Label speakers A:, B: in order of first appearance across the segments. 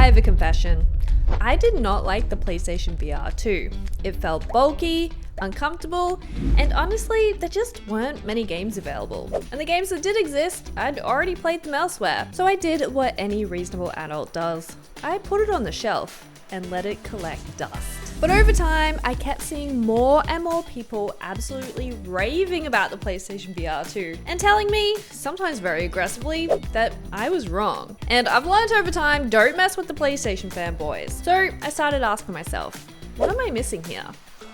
A: I have a confession. I did not like the PlayStation VR2. It felt bulky, uncomfortable, and honestly, there just weren't many games available. And the games that did exist, I'd already played them elsewhere. So I did what any reasonable adult does. I put it on the shelf and let it collect dust. But over time, I kept seeing more and more people absolutely raving about the PlayStation VR2 and telling me, sometimes very aggressively, that I was wrong. And I've learned over time, don't mess with the PlayStation fanboys. So I started asking myself, what am I missing here?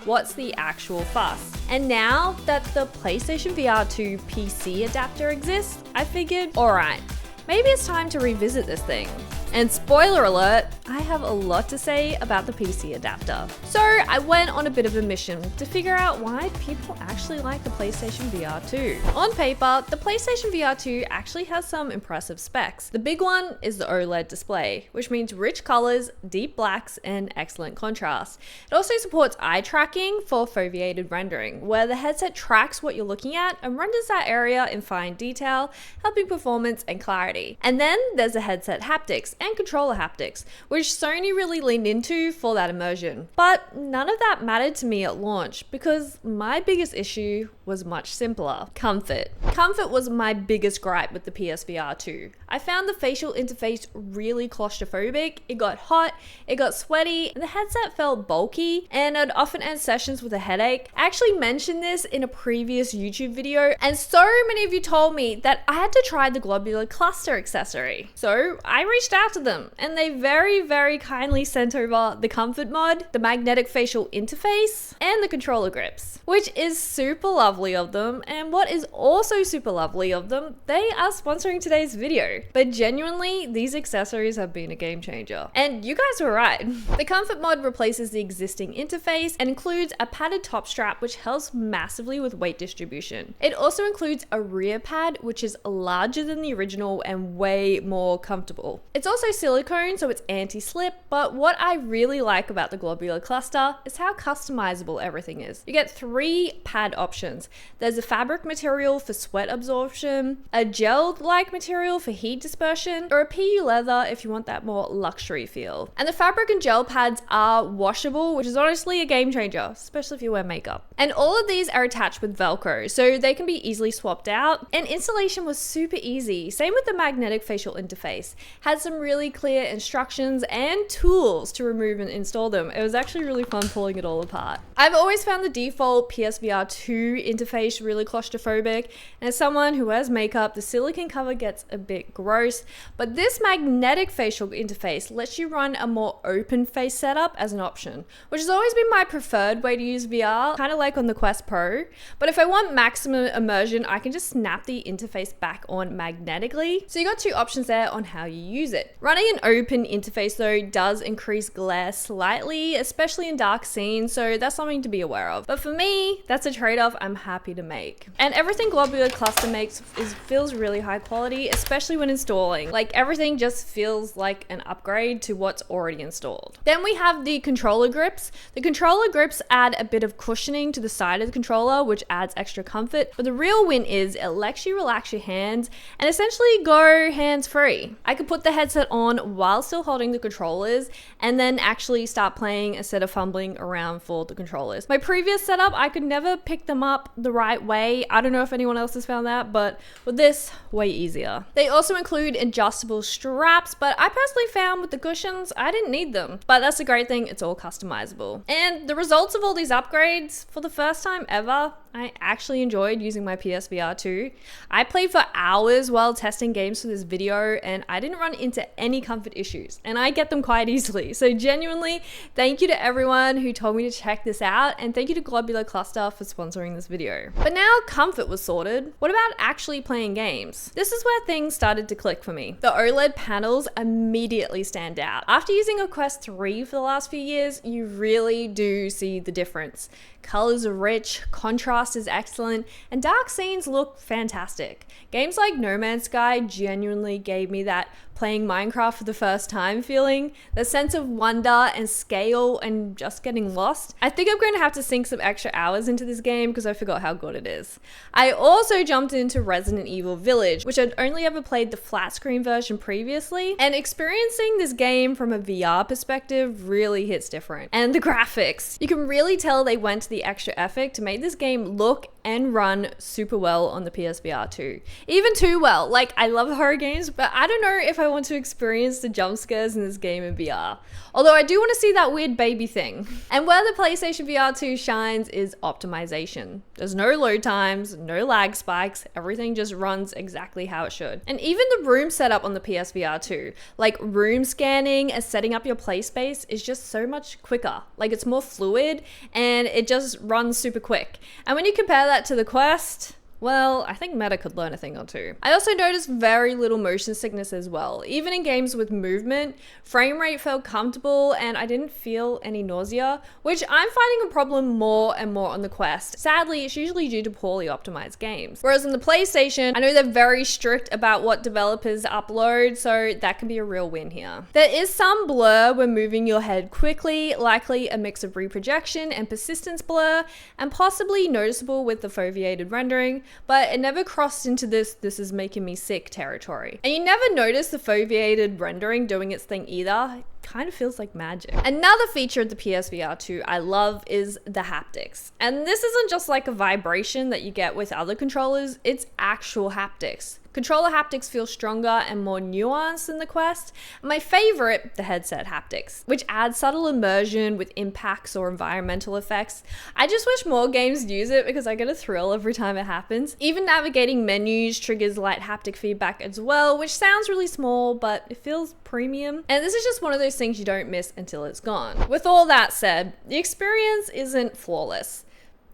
A: What's the actual fuss? And now that the PlayStation VR2 PC Adaptor exists, I figured, alright, maybe it's time to revisit this thing. And spoiler alert, I have a lot to say about the PC adapter. So I went on a bit of a mission to figure out why people actually like the PlayStation VR2. On paper, the PlayStation VR2 actually has some impressive specs. The big one is the OLED display, which means rich colors, deep blacks, and excellent contrast. It also supports eye tracking for foveated rendering, where the headset tracks what you're looking at and renders that area in fine detail, helping performance and clarity. And then there's the headset haptics and controller haptics, which Sony really leaned into for that immersion. But none of that mattered to me at launch because my biggest issue was much simpler. Comfort. Comfort was my biggest gripe with the PSVR2. I found the facial interface really claustrophobic, it got hot, it got sweaty, and the headset felt bulky, and I'd often end sessions with a headache. I actually mentioned this in a previous YouTube video, and so many of you told me that I had to try the globular cluster accessory. So I reached out to them, and they very kindly sent over the comfort mod, the magnetic facial interface, and the controller grips, which is super lovely of them. And what is also super lovely of them, they are sponsoring today's video. But genuinely, these accessories have been a game changer. And you guys were right. The comfort mod replaces the existing interface and includes a padded top strap, which helps massively with weight distribution. It also includes a rear pad, which is larger than the original and way more comfortable. It's also silicone, so it's anti-slip, but what I really like about the globular cluster is how customizable everything is. You get 3 pad options. There's a fabric material for sweat absorption, a gel-like material for heat dispersion, or a PU leather if you want that more luxury feel. And the fabric and gel pads are washable, which is honestly a game changer, especially if you wear makeup. And all of these are attached with Velcro, so they can be easily swapped out. And installation was super easy. Same with the magnetic facial interface. Had some really clear instructions and tools to remove and install them. It was actually really fun pulling it all apart. I've always found the default PSVR2 interface really claustrophobic, and as someone who wears makeup, the silicone cover gets a bit gross, but this magnetic facial interface lets you run a more open face setup as an option, which has always been my preferred way to use VR, kind of like on the Quest Pro. But if I want maximum immersion, I can just snap the interface back on magnetically. So you got 2 options there on how you use it. Running an open interface though does increase glare slightly, especially in dark scenes, so that's something to be aware of. But for me, that's a trade-off I'm happy to make. And everything Globular Cluster makes feels really high quality, especially when installing. Like everything just feels like an upgrade to what's already installed. Then we have the controller grips. The controller grips add a bit of cushioning to the side of the controller, which adds extra comfort. But the real win is it lets you relax your hands and essentially go hands-free. I could put the headset on while still holding the controllers and then actually start playing instead of fumbling around for the controllers. My previous setup, I could never pick them up the right way. I don't know if anyone else has found that, but with this, way easier. They also include adjustable straps, but I personally found with the cushions, I didn't need them. But that's the great thing, it's all customizable. And the results of all these upgrades, for the first time ever, I actually enjoyed using my PSVR2. I played for hours while testing games for this video and I didn't run into any comfort issues, and I get them quite easily. So genuinely, thank you to everyone who told me to check this out, and thank you to Globular Cluster for sponsoring this video. But now comfort was sorted, what about actually playing games? This is where things started to click for me. The OLED panels immediately stand out. After using a Quest 3 for the last few years, you really do see the difference. colors are rich, contrast is excellent, and dark scenes look fantastic. Games like No Man's Sky genuinely gave me that playing Minecraft for the first time feeling, the sense of wonder and scale and just getting lost. I think I'm going to have to sink some extra hours into this game because I forgot how good it is. I also jumped into Resident Evil Village, which I'd only ever played the flat screen version previously, and experiencing this game from a VR perspective really hits different. And the graphics, you can really tell they went to the extra effort to make this game look and run super well on the PSVR2. Even too well. Like, I love horror games, but I don't know if I want to experience the jump scares in this game in VR. Although I do want to see that weird baby thing. And where the PlayStation VR2 shines is optimization. There's no load times, no lag spikes, everything just runs exactly how it should. And even the room setup on the PSVR2, like room scanning and setting up your play space is just so much quicker. Like, it's more fluid and it just runs super quick. And when you compare that to the Quest, well, I think Meta could learn a thing or two. I also noticed very little motion sickness as well. Even in games with movement, frame rate felt comfortable and I didn't feel any nausea, which I'm finding a problem more and more on the Quest. Sadly, it's usually due to poorly optimized games. Whereas on the PlayStation, I know they're very strict about what developers upload, so that can be a real win here. There is some blur when moving your head quickly, likely a mix of reprojection and persistence blur, and possibly noticeable with the foveated rendering, but it never crossed into this is making me sick territory. And you never notice the foveated rendering doing its thing either. It kind of feels like magic. Another feature of the PSVR2 I love is the haptics. And this isn't just like a vibration that you get with other controllers, it's actual haptics. Controller haptics feel stronger and more nuanced than the Quest. My favorite, the headset haptics, which add subtle immersion with impacts or environmental effects. I just wish more games use it because I get a thrill every time it happens. Even navigating menus triggers light haptic feedback as well, which sounds really small, but it feels premium. And this is just one of those things you don't miss until it's gone. With all that said, the experience isn't flawless.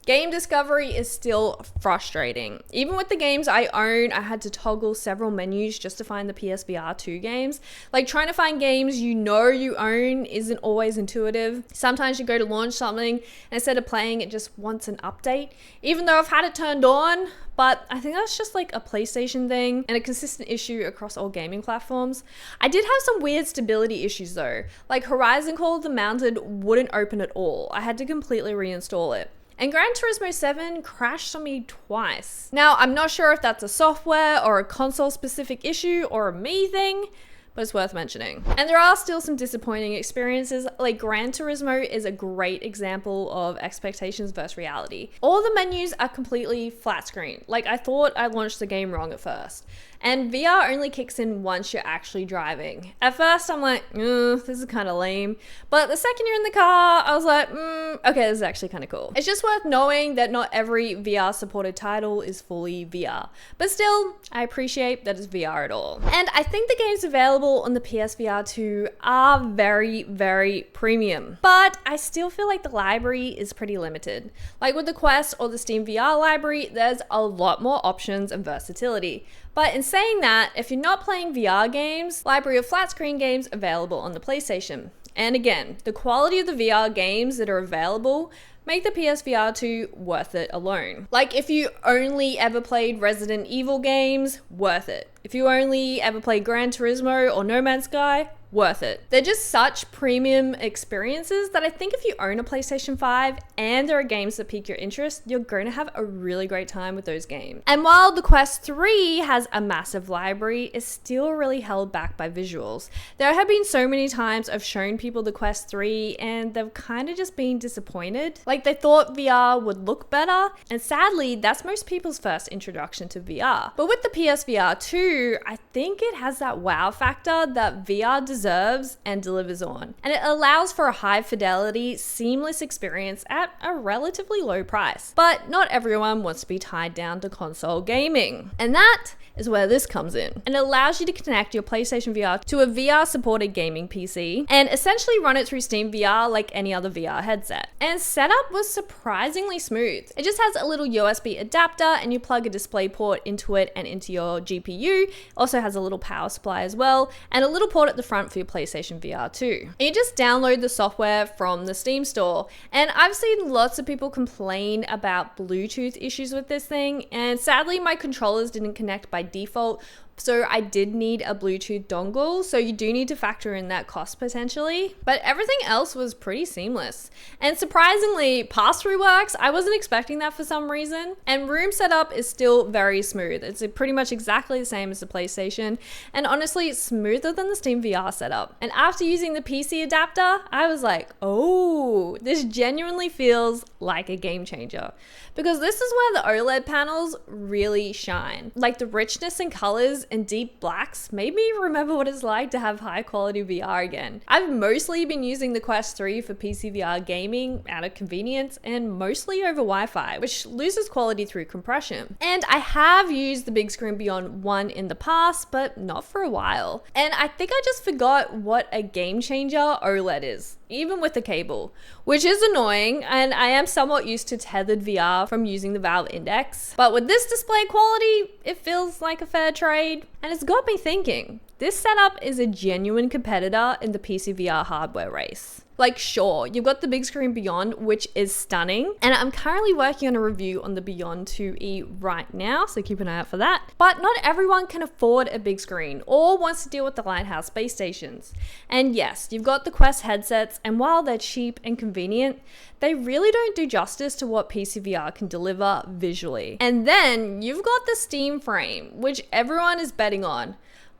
A: Game discovery is still frustrating. Even with the games I own, I had to toggle several menus just to find the PSVR2 games. Like, trying to find games you know you own isn't always intuitive. Sometimes you go to launch something and instead of playing it just wants an update, even though I've had it turned on. But I think that's just like a PlayStation thing and a consistent issue across all gaming platforms. I did have some weird stability issues though. Like, Horizon Call of the Mountain wouldn't open at all. I had to completely reinstall it. And Gran Turismo 7 crashed on me twice. Now, I'm not sure if that's a software or a console specific issue or a me thing, but it's worth mentioning. And there are still some disappointing experiences. Like, Gran Turismo is a great example of expectations versus reality. All the menus are completely flat screen. Like, I thought I launched the game wrong at first. And VR only kicks in once you're actually driving. At first, I'm like, this is kind of lame. But the second you're in the car, I was like, okay, this is actually kind of cool. It's just worth knowing that not every VR supported title is fully VR. But still, I appreciate that it's VR at all. And I think the games available on the PSVR2 are very, very premium. But I still feel like the library is pretty limited. Like with the Quest or the Steam VR library, there's a lot more options and versatility. But in saying that, if you're not playing VR games, library of flat screen games available on the PlayStation. And again, the quality of the VR games that are available make the PSVR2 worth it alone. Like, if you only ever played Resident Evil games, worth it. If you only ever played Gran Turismo or No Man's Sky, worth it. They're just such premium experiences that I think if you own a PlayStation 5 and there are games that pique your interest, you're going to have a really great time with those games. And while the Quest 3 has a massive library, it's still really held back by visuals. There have been so many times I've shown people the Quest 3 and they've kind of just been disappointed. Like, they thought VR would look better, and sadly, that's most people's first introduction to VR. But with the PSVR 2, I think it has that wow factor that VR deserves and delivers on. And it allows for a high fidelity, seamless experience at a relatively low price. But not everyone wants to be tied down to console gaming. And that is where this comes in. And it allows you to connect your PlayStation VR to a VR supported gaming PC and essentially run it through Steam VR like any other VR headset. And setup was surprisingly smooth. It just has a little USB adapter and you plug a display port into it and into your GPU. Also has a little power supply as well and a little port at the front for your PlayStation VR2. And you just download the software from the Steam store. And I've seen lots of people complain about Bluetooth issues with this thing, and sadly my controllers didn't connect by default, so I did need a Bluetooth dongle, so you do need to factor in that cost potentially. But everything else was pretty seamless. And surprisingly, pass-through works. I wasn't expecting that for some reason. And room setup is still very smooth. It's pretty much exactly the same as the PlayStation, and honestly, it's smoother than the Steam VR setup. And after using the PC adapter, I was like, oh, this genuinely feels like a game changer. Because this is where the OLED panels really shine. Like the richness in colors and deep blacks made me remember what it's like to have high quality VR again. I've mostly been using the Quest 3 for PCVR gaming out of convenience and mostly over Wi-Fi, which loses quality through compression. And I have used the Bigscreen Beyond 1 in the past, but not for a while. And I think I just forgot what a game changer OLED is, even with the cable, which is annoying, and I am somewhat used to tethered VR from using the Valve Index. But with this display quality, it feels like a fair trade, and it's got me thinking, this setup is a genuine competitor in the PCVR hardware race. Like, sure, you've got the Bigscreen Beyond, which is stunning, and I'm currently working on a review on the Beyond 2E right now, so keep an eye out for that. But not everyone can afford a big screen or wants to deal with the Lighthouse base stations. And yes, you've got the Quest headsets, and while they're cheap and convenient, they really don't do justice to what PCVR can deliver visually. And then you've got the Steam frame, which everyone is betting on.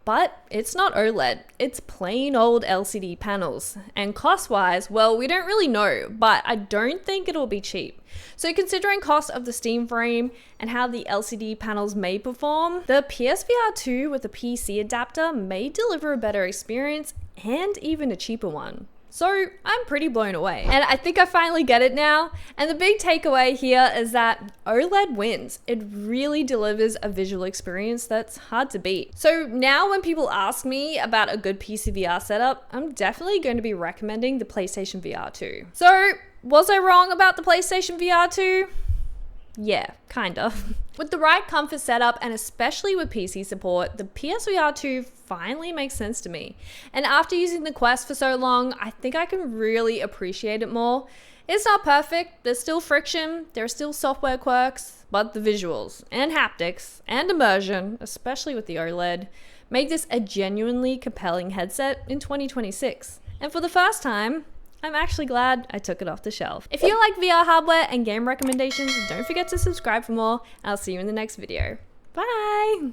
A: But it's not OLED, it's plain old LCD panels. And cost-wise, well, we don't really know, but I don't think it'll be cheap. So considering cost of the Steam frame and how the LCD panels may perform, the PSVR2 with a PC adapter may deliver a better experience and even a cheaper one. So I'm pretty blown away. And I think I finally get it now. And the big takeaway here is that OLED wins. It really delivers a visual experience that's hard to beat. So now when people ask me about a good PCVR setup, I'm definitely going to be recommending the PlayStation VR2. So was I wrong about the PlayStation VR2? Yeah, kind of. With the right comfort setup and especially with PC support, the PSVR2 finally makes sense to me. And after using the Quest for so long, I think I can really appreciate it more. It's not perfect, there's still friction, there are still software quirks, but the visuals and haptics and immersion, especially with the OLED, make this a genuinely compelling headset in 2026. And for the first time, I'm actually glad I took it off the shelf. If you like VR hardware and game recommendations, don't forget to subscribe for more, and I'll see you in the next video. Bye!